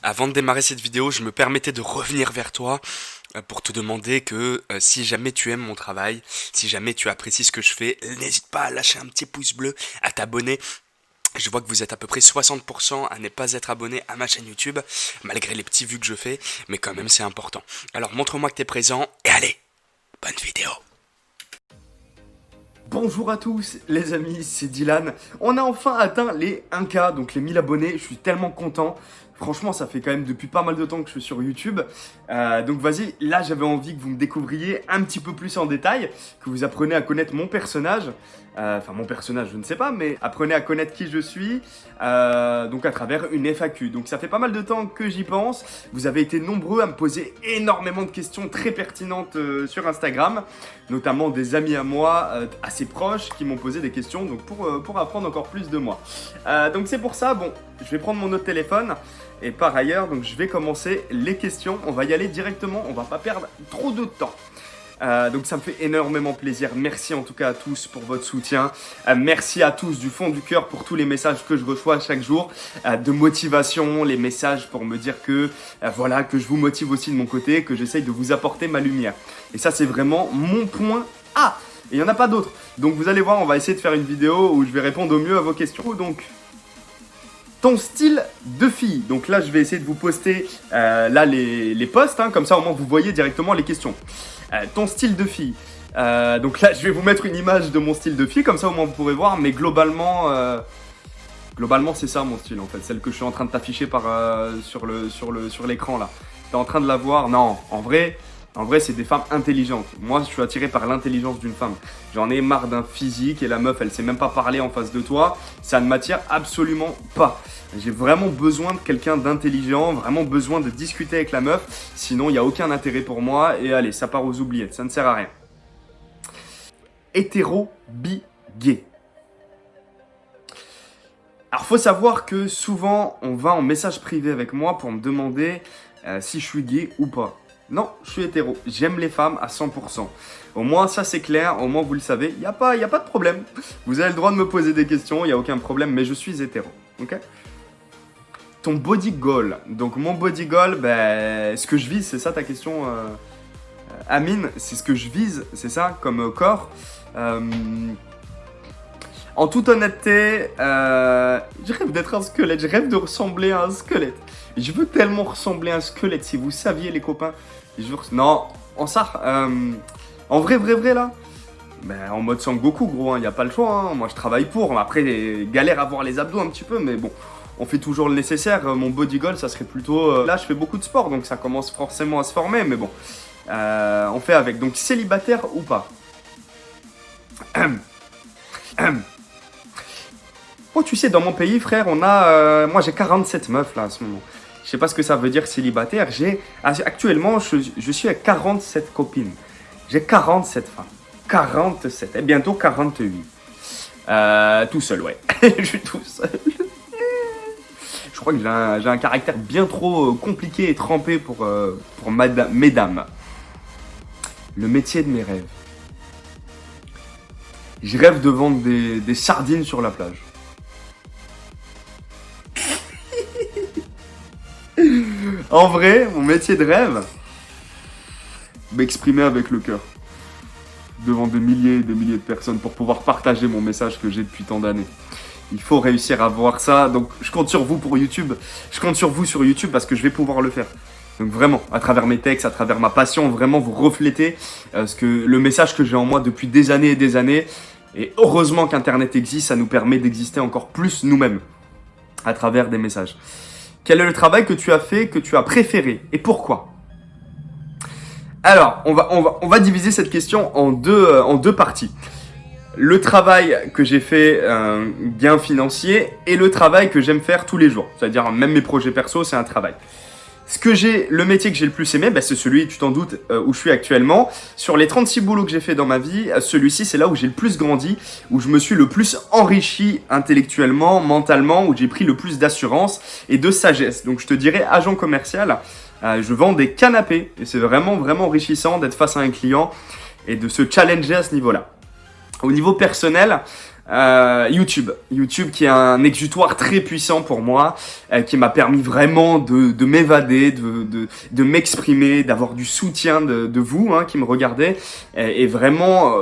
Avant de démarrer cette vidéo, je me permettais de revenir vers toi pour te demander que si jamais tu aimes mon travail, si jamais tu apprécies ce que je fais, n'hésite pas à lâcher un petit pouce bleu, à t'abonner. Je vois que vous êtes à peu près 60% à ne pas être abonné à ma chaîne YouTube, malgré les petits vues que je fais, mais quand même c'est important. Alors montre-moi que tu es présent et allez, bonne vidéo. Bonjour à tous les amis, c'est Dylan. On a enfin atteint les 1K, donc les 1000 abonnés, je suis tellement content. Franchement, ça fait quand même depuis pas mal de temps que je suis sur YouTube. Donc vas-y, là j'avais envie que vous me découvriez un petit peu plus en détail, que vous appreniez à connaître mon personnage. Enfin mon personnage, je ne sais pas, mais apprenez à connaître qui je suis, donc à travers une FAQ. Donc ça fait pas mal de temps que j'y pense. Vous avez été nombreux à me poser énormément de questions très pertinentes sur Instagram, notamment des amis à moi assez proches qui m'ont posé des questions donc pour apprendre encore plus de moi. Donc c'est pour ça, bon, je vais prendre mon autre téléphone. Et par ailleurs, donc je vais commencer les questions. On va y aller directement, on va pas perdre trop de temps. Donc ça me fait énormément plaisir. Merci en tout cas à tous pour votre soutien. Merci à tous du fond du cœur pour tous les messages que je reçois chaque jour de motivation, les messages pour me dire que voilà, que je vous motive aussi de mon côté, que j'essaye de vous apporter ma lumière. Et ça c'est vraiment mon point A. Et il n'y en a pas d'autres. Donc vous allez voir, on va essayer de faire une vidéo où je vais répondre au mieux à vos questions. Donc ton style de fille. Donc là, je vais essayer de vous poster là les posts, hein, comme ça au moins vous voyez directement les questions. Ton style de fille. Donc là, je vais vous mettre une image de mon style de fille, comme ça au moins vous pourrez voir. Mais globalement, c'est ça mon style en fait, celle que je suis en train de t'afficher sur l'écran là. T'es en train de la voir? Non, en vrai, c'est des femmes intelligentes. Moi, je suis attiré par l'intelligence d'une femme. J'en ai marre d'un physique et la meuf, elle sait même pas parler en face de toi. Ça ne m'attire absolument pas. J'ai vraiment besoin de quelqu'un d'intelligent, vraiment besoin de discuter avec la meuf. Sinon, il n'y a aucun intérêt pour moi. Et allez, ça part aux oubliettes, ça ne sert à rien. Hétéro, bi, gay. Alors, faut savoir que souvent, on va en message privé avec moi pour me demander si je suis gay ou pas. Non, je suis hétéro. J'aime les femmes à 100%. Au moins, ça c'est clair. Au moins, vous le savez. Il n'y a pas de problème. Vous avez le droit de me poser des questions. Il n'y a aucun problème. Mais je suis hétéro. Ok ? Ton body goal. Donc, mon body goal, ben, ce que je vise, c'est ça ta question, Amine. C'est ce que je vise, c'est ça, comme corps. En toute honnêteté, je rêve d'être un squelette. Je rêve de ressembler à un squelette. Je veux tellement ressembler à un squelette. Si vous saviez, les copains. Non, en vrai là. Ben, en mode Sangoku, gros. Il n'y a pas le choix. Hein. Moi, je travaille pour. Après, galère à voir les abdos un petit peu. Mais bon, on fait toujours le nécessaire. Mon body goal, ça serait plutôt... Là, je fais beaucoup de sport. Donc, ça commence forcément à se former. Mais bon, on fait avec. Donc, célibataire ou pas? Oh, tu sais, dans mon pays, frère, on a... moi, j'ai 47 meufs, là, à ce moment. Je sais pas ce que ça veut dire célibataire. Actuellement, je suis à 47 copines. J'ai 47 femmes. 47. Et bientôt 48. Tout seul, ouais. Je suis tout seul. Je crois que j'ai un caractère bien trop compliqué et trempé pour mesdames. Le métier de mes rêves. Je rêve de vendre des sardines sur la plage. En vrai, mon métier de rêve, m'exprimer avec le cœur. Devant des milliers et des milliers de personnes pour pouvoir partager mon message que j'ai depuis tant d'années. Il faut réussir à voir ça. Donc je compte sur vous pour YouTube. Je compte sur vous sur YouTube parce que je vais pouvoir le faire. Donc vraiment, à travers mes textes, à travers ma passion, vraiment vous refléter le message que j'ai en moi depuis des années et des années. Et heureusement qu'Internet existe, ça nous permet d'exister encore plus nous-mêmes à travers des messages. Quel est le travail que tu as fait, que tu as préféré et pourquoi? Alors, on va diviser cette question en deux parties. Le travail que j'ai fait bien financier et le travail que j'aime faire tous les jours. C'est-à-dire même mes projets perso, c'est un travail. Le métier que j'ai le plus aimé, c'est celui, tu t'en doutes, où je suis actuellement. Sur les 36 boulots que j'ai fait dans ma vie, celui-ci, c'est là où j'ai le plus grandi, où je me suis le plus enrichi intellectuellement, mentalement, où j'ai pris le plus d'assurance et de sagesse. Donc, je te dirais, agent commercial, je vends des canapés et c'est vraiment, vraiment enrichissant d'être face à un client et de se challenger à ce niveau-là. Au niveau personnel, YouTube. YouTube qui est un exutoire très puissant pour moi, qui m'a permis vraiment de m'évader, de m'exprimer, d'avoir du soutien de vous hein, qui me regardez, et vraiment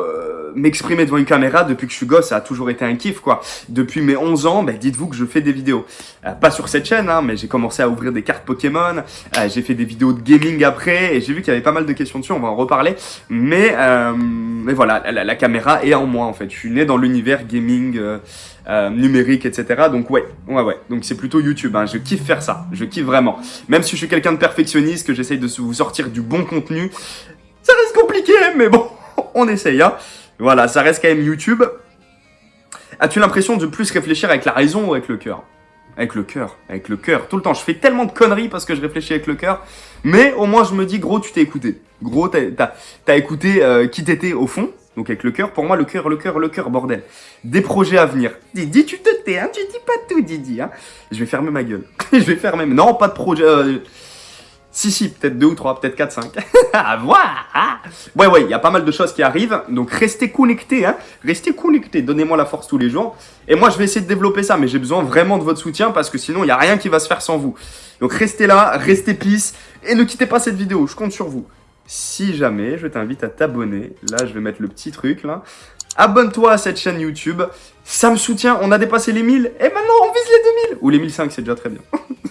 m'exprimer devant une caméra depuis que je suis gosse, ça a toujours été un kiff quoi. Depuis mes 11 ans, dites-vous que je fais des vidéos. Pas sur cette chaîne, hein, mais j'ai commencé à ouvrir des cartes Pokémon, j'ai fait des vidéos de gaming après, et j'ai vu qu'il y avait pas mal de questions dessus, on va en reparler. Mais voilà, la caméra est en moi en fait. Je suis né dans l'univers gaming, numérique, etc. Donc ouais. Donc c'est plutôt YouTube. Hein. Je kiffe faire ça. Je kiffe vraiment. Même si je suis quelqu'un de perfectionniste, que j'essaye de vous sortir du bon contenu, ça reste compliqué, mais bon, on essaye. Hein. Voilà, ça reste quand même YouTube. As-tu l'impression de plus réfléchir avec la raison ou avec le cœur ? Avec le cœur, tout le temps. Je fais tellement de conneries parce que je réfléchis avec le cœur, mais au moins je me dis, gros, tu t'es écouté. Gros, t'as écouté qui t'étais au fond, donc avec le cœur. Pour moi, le cœur, bordel. Des projets à venir. Didi, tu te tais, hein, tu dis pas tout, Didi. Hein. Je vais fermer ma gueule. Non, pas de projet. Si, peut-être 2 ou 3, peut-être 4, 5. À voir. Hein. Ouais, il y a pas mal de choses qui arrivent. Donc, restez connectés. Hein. Restez connectés. Donnez-moi la force tous les jours. Et moi, je vais essayer de développer ça. Mais j'ai besoin vraiment de votre soutien parce que sinon, il n'y a rien qui va se faire sans vous. Donc, restez là, restez peace. Et ne quittez pas cette vidéo. Je compte sur vous. Si jamais, je t'invite à t'abonner. Là, je vais mettre le petit truc, là. Abonne-toi à cette chaîne YouTube. Ça me soutient. On a dépassé les 1000. Et maintenant, on vise les 2000. Ou les 1005, c'est déjà très bien.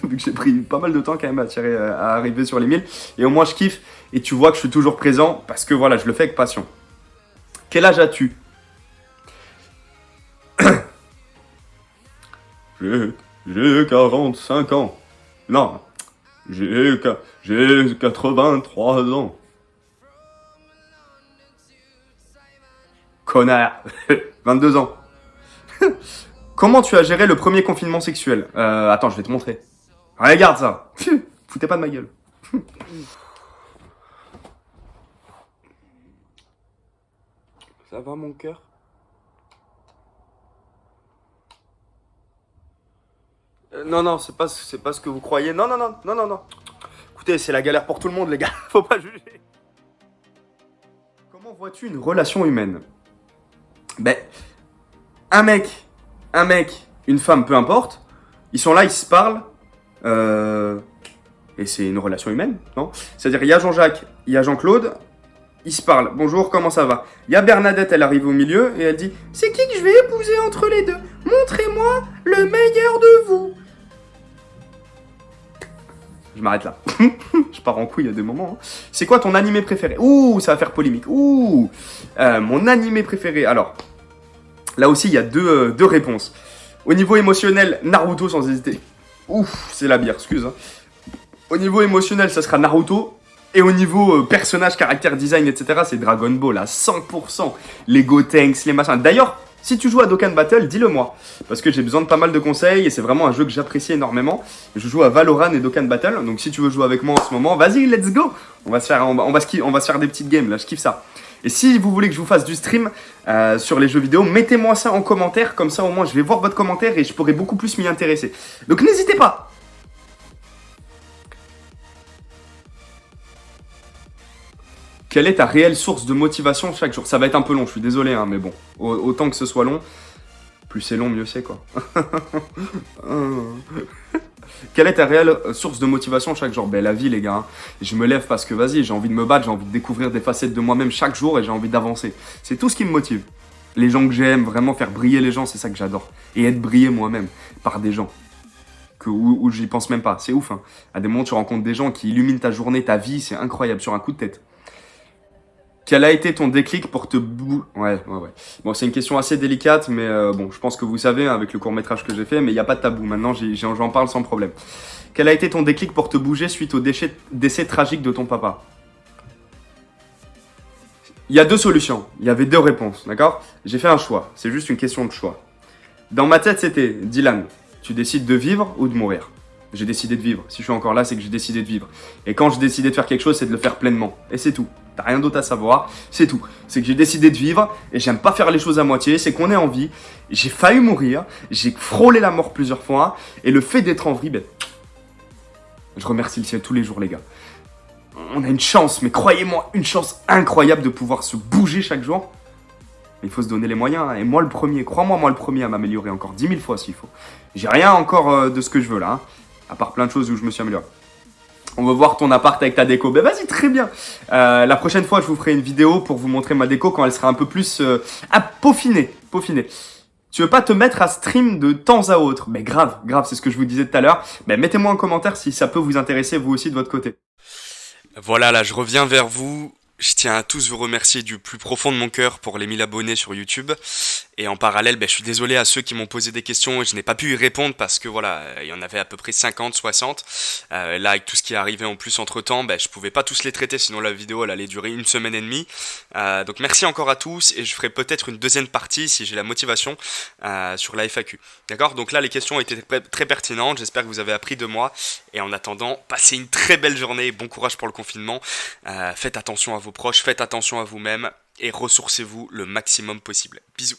Vu que j'ai pris pas mal de temps quand même à arriver sur les 1000. Et au moins, je kiffe. Et tu vois que je suis toujours présent parce que voilà, je le fais avec passion. Quel âge as-tu ? J'ai 45 ans. Non, j'ai 83 ans. Connard. 22 ans. Comment tu as géré le premier confinement sexuel ? Attends, je vais te montrer. Regarde ça. Foutez pas de ma gueule. Ça va mon cœur ? Non, c'est pas ce que vous croyez. Non. Écoutez, c'est la galère pour tout le monde, les gars. Faut pas juger. Comment vois-tu une relation humaine ? Un mec, une femme, peu importe, ils sont là, ils se parlent, et c'est une relation humaine, non ? C'est-à-dire, il y a Jean-Jacques, il y a Jean-Claude, ils se parlent, bonjour, comment ça va ? Il y a Bernadette, elle arrive au milieu, et elle dit, c'est qui que je vais épouser entre les deux ? Montrez-moi le meilleur de vous. Je m'arrête là. Je pars en couille à des moments. Hein. C'est quoi ton animé préféré ? Ouh, ça va faire polémique. Ouh, mon animé préféré. Alors, là aussi, il y a deux réponses. Au niveau émotionnel, Naruto sans hésiter. Ouf, c'est la bière, excuse. Hein. Au niveau émotionnel, ça sera Naruto. Et au niveau personnage, caractère, design, etc., c'est Dragon Ball à 100%. Les Gotenks, les machins. D'ailleurs, si tu joues à Dokkan Battle, dis-le moi. Parce que j'ai besoin de pas mal de conseils et c'est vraiment un jeu que j'apprécie énormément. Je joue à Valorant et Dokkan Battle. Donc si tu veux jouer avec moi en ce moment, vas-y, let's go. On va se faire des petites games là, je kiffe ça. Et si vous voulez que je vous fasse du stream sur les jeux vidéo, mettez-moi ça en commentaire. Comme ça, au moins, je vais voir votre commentaire et je pourrai beaucoup plus m'y intéresser. Donc n'hésitez pas. Quelle est ta réelle source de motivation chaque jour ? Ça va être un peu long, je suis désolé, hein, mais bon, autant que ce soit long, plus c'est long, mieux c'est quoi. Quelle est ta réelle source de motivation chaque jour ? La vie les gars, hein. Je me lève parce que vas-y, j'ai envie de me battre, j'ai envie de découvrir des facettes de moi-même chaque jour et j'ai envie d'avancer. C'est tout ce qui me motive. Les gens que j'aime, vraiment faire briller les gens, c'est ça que j'adore. Et être brillé moi-même par des gens. Où j'y pense même pas, c'est ouf. Hein. À des moments tu rencontres des gens qui illuminent ta journée, ta vie, c'est incroyable, sur un coup de tête. Quel a été ton déclic pour te Ouais. Bon, c'est une question assez délicate, mais bon, je pense que vous savez, hein, avec le court-métrage que j'ai fait, mais il n'y a pas de tabou. Maintenant, j'en parle sans problème. Quel a été ton déclic pour te bouger suite au décès tragique de ton papa ? Il y a 2 solutions. Il y avait 2 réponses, d'accord ? J'ai fait un choix. C'est juste une question de choix. Dans ma tête, c'était, Dylan, tu décides de vivre ou de mourir ? J'ai décidé de vivre. Si je suis encore là, c'est que j'ai décidé de vivre. Et quand j'ai décidé de faire quelque chose, c'est de le faire pleinement. Et c'est tout. T'as rien d'autre à savoir. C'est tout. C'est que j'ai décidé de vivre et j'aime pas faire les choses à moitié. C'est qu'on est en vie. J'ai failli mourir. J'ai frôlé la mort plusieurs fois. Et le fait d'être en vie, je remercie le ciel tous les jours, les gars. On a une chance, mais croyez-moi, une chance incroyable de pouvoir se bouger chaque jour. Il faut se donner les moyens, hein. Et moi le premier, crois-moi, moi le premier à m'améliorer encore 10 000 fois s'il faut. J'ai rien encore de ce que je veux là, hein, à part plein de choses où je me suis amélioré. On veut voir ton appart avec ta déco. Ben vas-y, très bien. La prochaine fois, je vous ferai une vidéo pour vous montrer ma déco quand elle sera un peu plus peaufinée. Tu veux pas te mettre à stream de temps à autre? Mais grave, c'est ce que je vous disais tout à l'heure. Ben mettez-moi en commentaire si ça peut vous intéresser vous aussi de votre côté. Voilà, là, je reviens vers vous. Je tiens à tous vous remercier du plus profond de mon cœur pour les 1000 abonnés sur YouTube. Et en parallèle, je suis désolé à ceux qui m'ont posé des questions et je n'ai pas pu y répondre parce que voilà, il y en avait à peu près 50, 60. Là, avec tout ce qui est arrivé en plus entre temps, je pouvais pas tous les traiter, sinon la vidéo elle allait durer 1 semaine et demie. Donc merci encore à tous et je ferai peut-être une deuxième partie si j'ai la motivation sur la FAQ. D'accord? Donc là, les questions étaient très pertinentes. J'espère que vous avez appris de moi. Et en attendant, passez une très belle journée. Bon courage pour le confinement. Faites attention à vos proches, faites attention à vous-même et ressourcez-vous le maximum possible. Bisous.